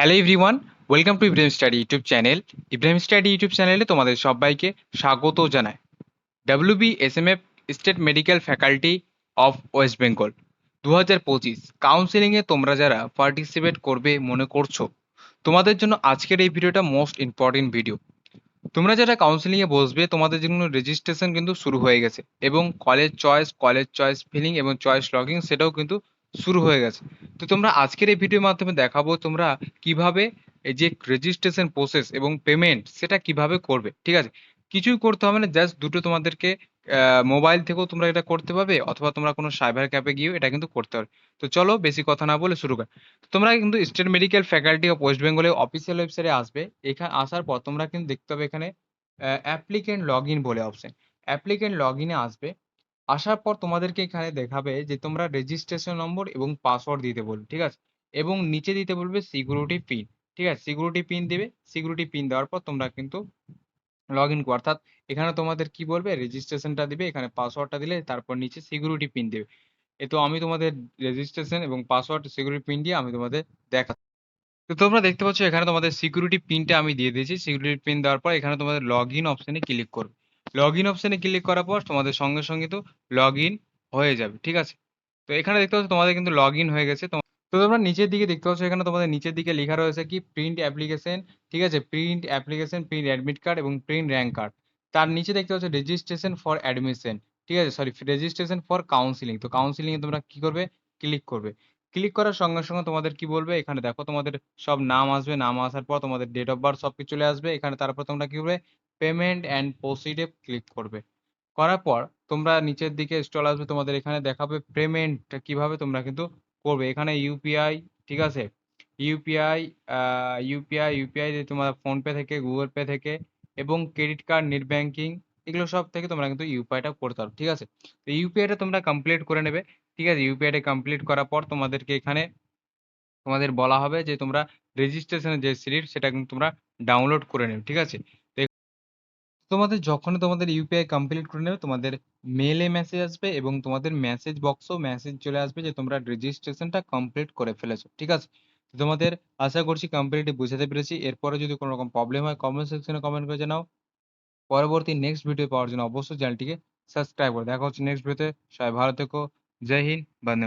Hello everyone, welcome to Ibrahim study YouTube channel. Ibrahim study YouTube চ্যানেলে তোমাদের সবাইকে স্বাগত জানাই। WBSMF state medical faculty of West Bengal 2025 কাউন্সিলিংয়ে তোমরা যারা পার্টিসিপেট করবে মনে করছো, তোমাদের জন্য আজকের এই ভিডিওটা মোস্ট ইম্পর্টেন্ট ভিডিও। তোমরা যারা কাউন্সিলিংয়ে বসবে তোমাদের জন্য রেজিস্ট্রেশন কিন্তু শুরু হয়ে গেছে এবং কলেজ চয়েস ফিলিং এবং চয়েস লগিং সেটাও কিন্তু শুরু হয়ে গেছে। তো তোমরা আজকের এই ভিডিওর মাধ্যমে দেখাবো তোমরা কিভাবে এই যে রেজিস্ট্রেশন প্রসেস এবং পেমেন্ট সেটা কিভাবে করবে। ঠিক আছে, কিছুই করতে হবে না, জাস্ট দুটো তোমাদেরকে মোবাইল থেকেও তোমরা এটা করতে পারবে অথবা তোমরা কোনো সাইবার ক্যাফে গিয়েও এটা কিন্তু করতে পারবে। তো চলো বেশি কথা না বলে শুরু করি। তোমরা কিন্তু state medical faculty of West বেঙ্গলের অফিসিয়াল ওয়েবসাইটে আসবে। এখানে আসার পর তোমরা কিন্তু দেখতে পাবে এখানে অ্যাপ্লিকেন্ট লগ ইন বলে অপশন। অ্যাপ্লিকেন্ট লগ ইনে আসবে। আসার পর তোমাদেরকে এখানে দেখাবে যে তোমরা রেজিস্ট্রেশন নম্বর এবং পাসওয়ার্ড দিতে বলবে। ঠিক আছে, এবং নিচে দিতে বলবে সিকিউরিটি পিন। ঠিক আছে, সিকিউরিটি পিন দেবে। সিকিউরিটি পিন দেওয়ার পর তোমরা কিন্তু লগ ইন অর্থাৎ এখানে তোমাদের কি বলবে, রেজিস্ট্রেশনটা দিবে, এখানে পাসওয়ার্ডটা দিলে তারপর নিচে সিকিউরিটি পিন দেবে। এ তো আমি তোমাদের রেজিস্ট্রেশন এবং পাসওয়ার্ড সিকিউরিটি পিন দিয়ে আমি তোমাদের দেখাচ্ছি। তো তোমরা দেখতে পাচ্ছ এখানে তোমাদের সিকিউরিটি পিনটা আমি দিয়ে দিয়েছি। সিকিউরিটি পিন দেওয়ার পর এখানে তোমাদের লগ ইন অপশনে ক্লিক করবে। লগ ইন অপশনে ক্লিক করার পর তোমাদের সঙ্গে সঙ্গে তো লগ ইন হয়ে যাবে। ঠিক আছে, তো এখানে দেখতে পাচ্ছ তোমাদের কিন্তু লগ ইন হয়ে গেছে। তো তোমরা নিচের দিকে দেখতে পাচ্ছ এখানে তোমাদের নিচের দিকে লেখা রয়েছে কি প্রিন্ট অ্যাপ্লিকেশন। ঠিক আছে, print application, print admit card এবং প্রিন্ট র্যাঙ্ক কার্ড। তার নিচে দেখতে পাচ্ছ রেজিস্ট্রেশন ফর অ্যাডমিশন। ঠিক আছে, সরি, রেজিস্ট্রেশন ফর কাউন্সিলিং। তো কাউন্সিলিং এ তোমরা কি করবে, ক্লিক করবে। ক্লিক করার সঙ্গে সঙ্গে তোমাদের কি বলবে, এখানে দেখো তোমাদের সব নাম আসবে। নাম আসার পর তোমাদের ডেট অফ বার্থ সবকিছু চলে আসবে এখানে। তারপর তোমরা কি করবে, পেমেন্ট অ্যান্ড প্রসিডে ক্লিক করবে। করার পর তোমরা নিচের দিকে স্ক্রল আসবে, তোমাদের এখানে দেখাবে পেমেন্টটা কিভাবে তোমরা কিন্তু করবে। এখানে ইউপিআই, ঠিক আছে, ইউপিআই, ইউপিআই তোমার ফোনপে থেকে, গুগল পে থেকে এবং ক্রেডিট কার্ড, নেট ব্যাংকিং, এগুলো সব থেকে তোমরা কিন্তু ইউপিআইটা করতে পারো। ঠিক আছে, তো ইউপিআইটা তোমরা কমপ্লিট করে নেবে। ঠিক আছে, ইউপিআইটা কমপ্লিট করার পর তোমাদেরকে এখানে তোমাদের বলা হবে যে তোমরা রেজিস্ট্রেশনের যে স্লিপ সেটা কিন্তু তোমরা ডাউনলোড করে নেবে। ঠিক আছে, তো তোমাদের যখনই তোমাদের ইউপিআই কমপ্লিট করে নেবে তোমাদের মেলে মেসেজ আসবে এবং তোমাদের মেসেজ বক্সও মেসেজ চলে আসবে যে তোমরা রেজিস্ট্রেশনটা কমপ্লিট করে ফেলেছো। ঠিক আছে, তো তোমাদের আশা করছি কমপ্লিটলি বুঝাতে পেরেছি। এরপরে যদি কোনো রকম প্রবলেম হয় কমেন্ট সেকশনে কমেন্ট করে জানাও। পরবর্তী নেক্সট ভিডিও পাওয়ার জন্য অবশ্যই চ্যানেলটিকে সাবস্ক্রাইব করো। দেখা হচ্ছে নেক্সট ভিডিওতে। সবাই ভালো থেকো। জয় হিন্দ, বন্দে মাতরম।